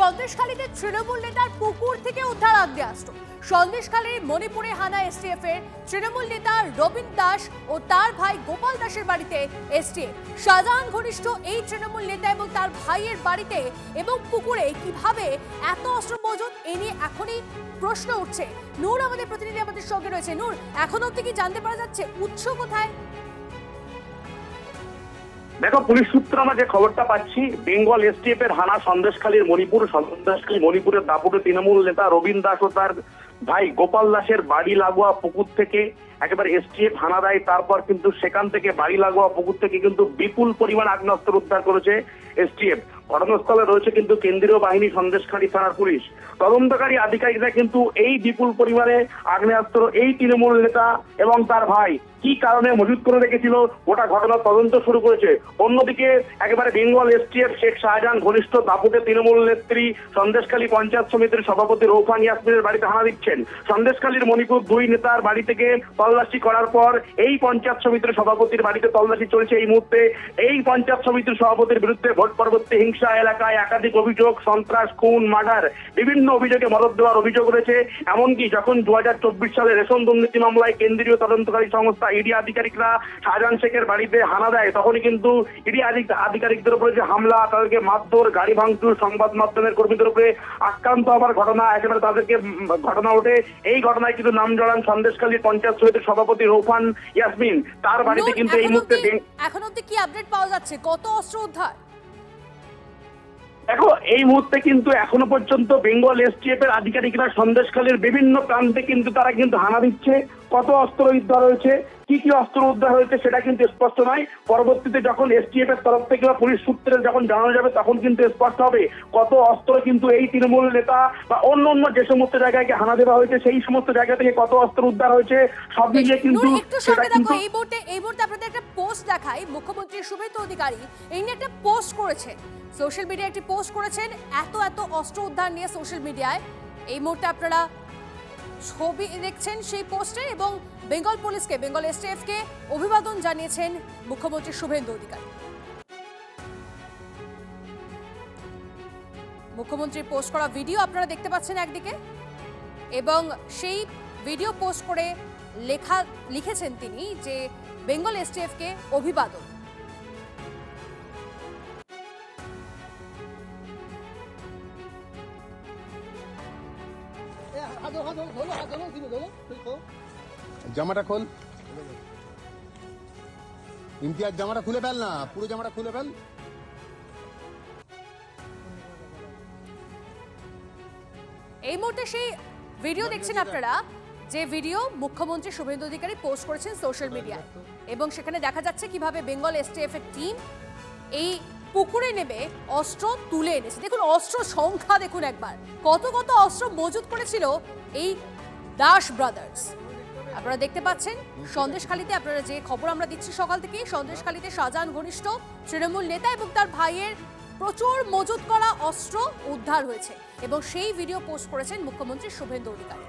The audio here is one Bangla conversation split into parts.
সন্দেশখালীতে তৃণমূল নেতার পুকুর থেকে উদ্ধার আগ্নেয়াস্ত্র। সন্দেশখালীর মণিপুরে হানা এসটিএফ এর তৃণমূল নেতা রবীন দাস ও তার ভাই গোপাল দাসের বাড়িতে এসটিএফ। শাহজাহান ঘনিষ্ঠ এই তৃণমূল নেতা এবং তার ভাইয়ের বাড়িতে এবং পুকুরে কিভাবে এত অস্ত্র মজুদ, এ নিয়ে এখনই প্রশ্ন উঠছে। নূর আমাদের প্রতিনিধি আমাদের সঙ্গে রয়েছে। নূর, এখন অব্দি কি জানতে পারা যাচ্ছে উৎস কোথায়? দেখো, পুলিশ সূত্রে আমরা যে খবরটা পাচ্ছি, বেঙ্গল এসটিএফ এর হানা সন্দেশখালীর মণিপুরের দাপুটে তৃণমূল নেতা রবীন দাস ও তার ভাই গোপাল দাসের বাড়ি লাগোয়া পুকুর থেকে একেবারে এসটিএফ হানা দেয়। তারপর কিন্তু সেখান থেকে বাড়ি লাগোয়া পুকুর থেকে কিন্তু বিপুল পরিমাণ আগ্নেয়াস্ত্র উদ্ধার করেছে এসটিএফ। ঘটনাস্থলে রয়েছে কিন্তু কেন্দ্রীয় বাহিনী, সন্দেশখালী থানার পুলিশ। তদন্তকারী আধিকারিকরা কিন্তু এই বিপুল পরিমাণে আগ্নেয়াস্ত্র এই তৃণমূল নেতা এবং তার ভাই কি কারণে মজুত করে রেখেছিল গোটা ঘটনার তদন্ত শুরু করেছে। অন্যদিকে একেবারে বেঙ্গল এসটিএফ শেখ শাহজাহান ঘনিষ্ঠ দাপুটে তৃণমূল নেত্রী সন্দেশখালী পঞ্চায়েত সমিতির সভাপতি রৌফান ইয়াসমিনের বাড়িতে হানা দিচ্ছেন। সন্দেশখালীর মণিপুর দুই নেতার বাড়ি থেকে তল্লাশি করার পর এই পঞ্চায়েত সমিতির সভাপতির বাড়িতে তল্লাশি চলছে এই মুহূর্তে। এই পঞ্চায়েত সমিতির সভাপতির বিরুদ্ধে ভোট পরবর্তী হিংসা, এলাকায় একাধিক অভিযোগ, সন্ত্রাস, খুন, মার্ডার, বিভিন্ন অভিযোগে মদত দেওয়ার অভিযোগ রয়েছে। এমনকি যখন 2024 সালে রেশন দুর্নীতি মামলায় কেন্দ্রীয় তদন্তকারী সংস্থা ইডি আধিকারিকরা শাহজাহান শেখের বাড়িতে হানা দেয়, তখনই কিন্তু ইডি আধিকারিকদের উপরে যে হামলা, তাদেরকে মারধর, গাড়ি ভাঙচুর, সংবাদ মাধ্যমের কর্মীদের উপরে আক্রান্ত হওয়ার ঘটনা, একেবারে তাদেরকে ঘটনা ওঠে। এই ঘটনায় কিন্তু নাম জড়ান সন্দেশখালীর পঞ্চায়েত সমিতির সভাপতি রৌফান ইয়াসমিন। তার বাড়িতে কিন্তু এই মুহূর্তে এখন অব্দি কি আপডেট পাওয়া যাচ্ছে? কত অস্ত্র উদ্ধার? দেখো, এই মুহূর্তে কিন্তু এখনো পর্যন্ত বেঙ্গল এসটিএফ এর আধিকারিকরা সন্দেশখালীর বিভিন্ন প্রান্তে কিন্তু তারা কিন্তু হানা দিচ্ছে। কত অস্ত্র উদ্ধার হয়েছে, কি কি অস্ত্র উদ্ধার হয়েছে সেটা কিন্তু স্পষ্ট নয়। পরবর্তীতে যখন এসটিএফ এর তরফ থেকে বা পুলিশ সূত্রে যখন জানানো যাবে তখন কিন্তু স্পষ্ট হবে কত অস্ত্র কিন্তু এই তৃণমূল নেতা বা অন্য অন্য যে সমস্ত জায়গায় হানা দেওয়া হয়েছে সেই সমস্ত জায়গা থেকে কত অস্ত্র উদ্ধার হয়েছে সব মিলিয়ে কিন্তু সেটা কিন্তু। এই মুহূর্তে আপনাদের একটা পোস্ট দেখাই। মুখ্যমন্ত্রী শুভেন্দু অধিকারী এই নিয়ে একটা পোস্ট করেছেন, সোশ্যাল মিডিয়ায় একটি পোস্ট করেছেন এত অস্ত্র উদ্ধার নিয়ে সোশ্যাল মিডিয়ায়। এই মুহূর্তে আপনারা ছবি দেখছেন সেই পোস্টে, এবং বেঙ্গল পুলিশকে, বেঙ্গল এসটিএফ কে অভিবাদন জানিয়েছেন মুখ্যমন্ত্রী শুভেন্দু অধিকারী। মুখ্যমন্ত্রীর পোস্ট করা ভিডিও আপনারা দেখতে পাচ্ছেন একদিকে, এবং সেই ভিডিও পোস্ট করে লিখেছেন তিনি যে বেঙ্গল এসটিএফ কে অভিবাদন। জামাটা খোল, ইমতিয়াজ জামাটা খুলে ফেল না, পুরো জামাটা খুলে ফেল। এই মুহূর্তে সেই ভিডিও দেখছেন আপনারা, যে ভিডিও মুখ্যমন্ত্রী শুভেন্দু অধিকারী পোস্ট করেছেন সোশ্যাল মিডিয়ায়, এবং সেখানে দেখা যাচ্ছে কিভাবে বেঙ্গল এসটিএফ এর টিম এই পুকুরে নেমে অস্ত্র তুলে এনেছে। দেখুন অস্ত্র সংখ্যা দেখুন একবার, কত কত অস্ত্র মজুত করেছিল এই দাস ব্রাদার্স। আপনারা দেখতে পাচ্ছেন সন্দেশখালীতে, আপনারা যে খবর আমরা দিচ্ছি সকাল থেকে, সন্দেশখালীতে শাহজাহান ঘনিষ্ঠ তৃণমূল নেতা এবং তার ভাইয়ের প্রচুর মজুত করা অস্ত্র উদ্ধার হয়েছে, এবং সেই ভিডিও পোস্ট করেছেন মুখ্যমন্ত্রী শুভেন্দু অধিকারী।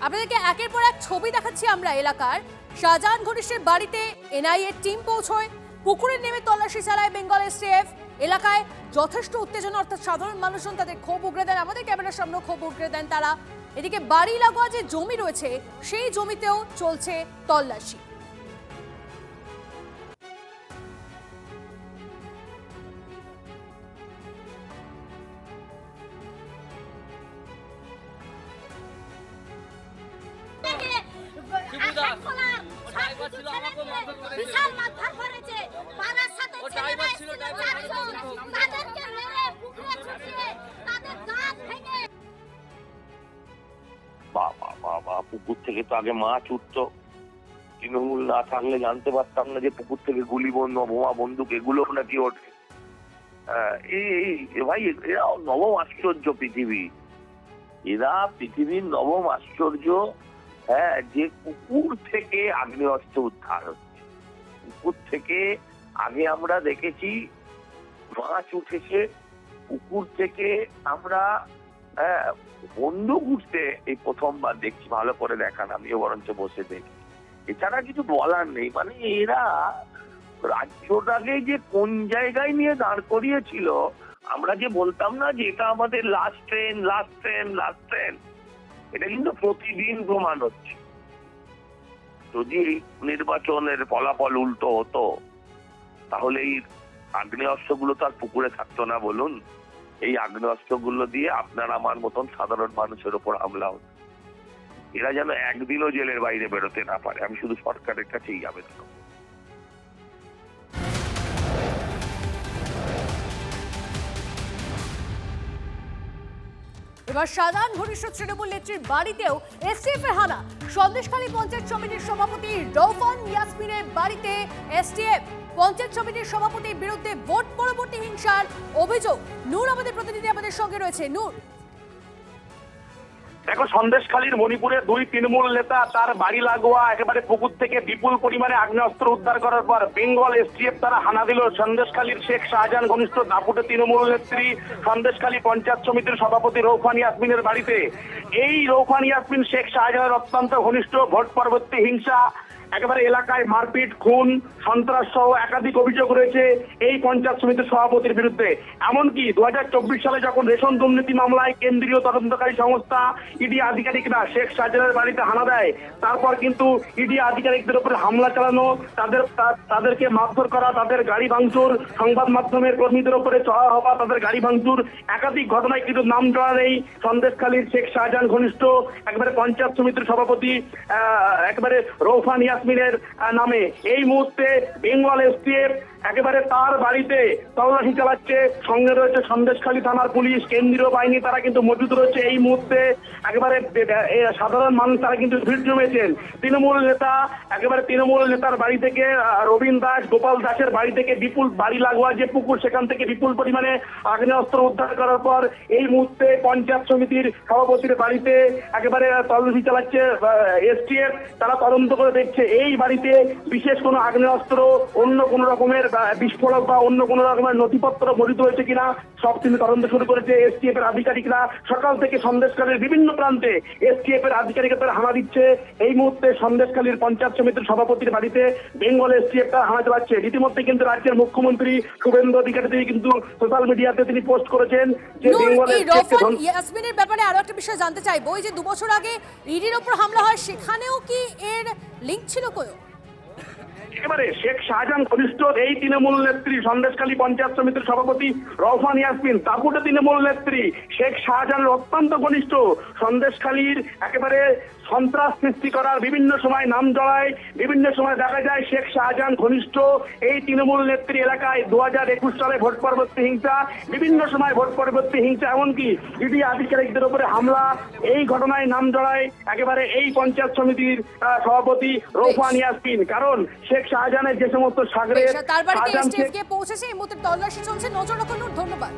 আপনাদেরকে একের পর এক ছবি দেখাচ্ছি আমরা এলাকার। শাহজাহান ঘনিষ্ঠের বাড়িতে এনআইএ টিম পৌঁছয়, পুকুরে নেমে তল্লাশি চালায় বেঙ্গল এসটিএফ। এলাকায় যথেষ্ট উত্তেজনা, অর্থাৎ সাধারণ মানুষজন তাদের ক্ষোভ উগড়ে দেন, আমাদের ক্যামেরার সামনেও ক্ষোভ উগড়ে দেন তারা। এদিকে বাড়ি লাগোয়া যে জমি রয়েছে সেই জমিতেও চলছে তল্লাশি। পুকুর থেকে তো আগে মাছ উঠতো, তৃণমূল না থাকলে জানতে পারতাম না যে পুকুর থেকে গুলি বন্ধ, বোমা, বন্দুক এগুলো নাকি ওঠে। ভাই এরা নবম আশ্চর্য পৃথিবী, এরা পৃথিবীর নবম আশ্চর্য। হ্যাঁ, যে পুকুর থেকে আগ্নেয়াস্ত্র উদ্ধার হচ্ছে। পুকুর থেকে আগে আমরা দেখেছি মাছ উঠেছে, পুকুর থেকে আমরা বন্দুক উঠতে এই প্রথমবার দেখছি। ভালো করে দেখান, আমিও বরঞ্চ বসে দেখি। এছাড়া কিছু বলার নেই। মানে এরা রাজ্যটাকে যে কোন জায়গায় নিয়ে দাঁড় করিয়েছিল, আমরা যে বলতাম না যে এটা আমাদের লাস্ট ট্রেন, এটা কিন্তু প্রতিদিন প্রমাণ হচ্ছে। যদি এই নির্বাচনের ফলাফল উল্টো হতো তাহলে এই আগ্নেয়াস্ত্রগুলো তো আর পুকুরে থাকতো না বলুন। এই আগ্নেয়াস্ত্রগুলো দিয়ে আপনার আমার মতন সাধারণ মানুষের উপর হামলা হতো। এরা যেন একদিনও জেলের বাইরে বেরোতে না পারে, আমি শুধু সরকারের কাছেই আবেদন করব। এবার সাধারণ ঘনিষ্ঠ তৃণমূল নেত্রীর বাড়িতেও এসটিএফ এর হানা। সন্দেশখালী পঞ্চায়েত সমিতির সভাপতি রৌফান ইয়াসমিনের বাড়িতে এসটিএফ। পঞ্চায়েত সমিতির সভাপতির বিরুদ্ধে ভোট পরবর্তী হিংসার অভিযোগ। নূর আমাদের প্রতিনিধি আমাদের সঙ্গে রয়েছে। নূর, দেখো, সন্দেশখালীর মণিপুরে দুই তৃণমূল নেতা তার বাড়ি লাগোয়া একেবারে পুকুর থেকে বিপুল পরিমাণে আগ্নেয়াস্ত্র উদ্ধার করার পর বেঙ্গল এসটিএফ তারা হানা দিল সন্দেশখালীর শেখ শাহজাহান ঘনিষ্ঠ দাপুটে তৃণমূল নেত্রী সন্দেশখালী পঞ্চায়েত সমিতির সভাপতি রৌফান ইয়াসমিনের বাড়িতে। এই রৌফান ইয়াসমিন শেখ শাহজাহানের অত্যন্ত ঘনিষ্ঠ। ভোট পরবর্তী হিংসা, একেবারে এলাকায় মারপিট, খুন, সন্ত্রাস সহ একাধিক অভিযোগ রয়েছে এই পঞ্চায়েত সমিতির সভাপতির বিরুদ্ধে। এমনকি 2024 সালে যখন রেশন দুর্নীতি মামলায় কেন্দ্রীয় তদন্তকারী সংস্থা ইডি আধিকারিকরা শেখ শাহজাহানের বাড়িতে হানা দেয়, তারপর কিন্তু ইডি আধিকারিকদের উপরে হামলা চালানো, তাদেরকে মারধর করা, তাদের গাড়ি ভাঙচুর, সংবাদ মাধ্যমের কর্মীদের উপরে চড়া হওয়া, তাদের গাড়ি ভাঙচুর, একাধিক ঘটনায় কিন্তু নাম জড়া নেই সন্দেশখালীর শেখ শাহজাহান ঘনিষ্ঠ একেবারে পঞ্চায়েত সমিতির সভাপতি একেবারে রৌফান ইয়াসমিনের নামে। এই মুহূর্তে বেঙ্গল এসটিএফ একেবারে তার বাড়িতে তল্লাশি চালাচ্ছে। সঙ্গে রয়েছে সন্দেশখালী থানার পুলিশ, কেন্দ্রীয় বাহিনী, তারা কিন্তু মজুদ রয়েছে। এই মুহূর্তে একেবারে সাধারণ মানুষ তারা কিন্তু ভিড় জমেছেন। তৃণমূল নেতার বাড়ি থেকে রবীন দাস, গোপাল দাসের বাড়ি থেকে বিপুল বাড়ি লাগোয়া যে পুকুর, সেখান থেকে বিপুল পরিমাণে আগ্নেয়াস্ত্র উদ্ধার করার পর এই মুহূর্তে পঞ্চায়েত সমিতির সভাপতির বাড়িতে একেবারে তল্লাশি চালাচ্ছে এসটিএফ। তারা তদন্ত করে দেখছে এই বাড়িতে বিশেষ কোনো আগ্নেয়াস্ত্র, অন্য কোনো রকমের বিস্ফোরক বা অন্য কোনো রকমের নথিপত্র মজুদ হয়েছে কিনা, সব তিনি তদন্ত শুরু করেছে এসটিএফ এর আধিকারিকরা। সকাল থেকে সন্দেশখালীর বিভিন্ন প্রান্তে এসটিএফ এর আধিকারিকরা হানা দিচ্ছে। এই মুহূর্তে সন্দেশখালীর পঞ্চায়েত সমিতির সভাপতির বাড়িতে বেঙ্গল এসটিএফ তারা হানা চালাচ্ছে। রীতিমধ্যে কিন্তু রাজ্যের মুখ্যমন্ত্রী শুভেন্দু অধিকারী তিনি কিন্তু সোশ্যাল মিডিয়াতে তিনি পোস্ট করেছেন যে বেঙ্গল রৌফান ইয়াসমিনের ব্যাপারে আরো একটা বিষয় জানতে চাইবো। এই যে 2 বছর আগে ইডির উপর হামলা হয়, সেখানেও কি এর লিংক ছিল কোন? একেবারে শেখ শাহজাহান ঘনিষ্ঠ এই তৃণমূল নেত্রী সন্দেশখালী পঞ্চায়েত সমিতির সভাপতি রৌফান ইয়াসমিন, দাপুটে তৃণমূল নেত্রী শেখ শাহজাহানের অত্যন্ত ঘনিষ্ঠ। সন্দেশখালীর একেবারে সন্ত্রাস সৃষ্টি করার বিভিন্ন সময় নাম জড়ায়, বিভিন্ন সময় দেখা যায় শেখ শাহজাহান ঘনিষ্ঠ এই তৃণমূল নেত্রী এলাকায় 2021 সালে ভোট পরবর্তী হিংসা, বিভিন্ন সময় ভোট পরবর্তী হিংসা, এমনকি ইডি আধিকারিকদের উপরে হামলা, এই ঘটনায় নাম জড়ায় একেবারে এই পঞ্চায়েত সমিতির সভাপতি রৌফান ইয়াসমিন। কারণ শেখ শাহজাহানের যে সমস্ত সাগরে তার বাড়িতে এসটিএফ কে পৌঁছেছে, এই মুহূর্তে তল্লাশি চলছে, নজর রাখুন। ধন্যবাদ।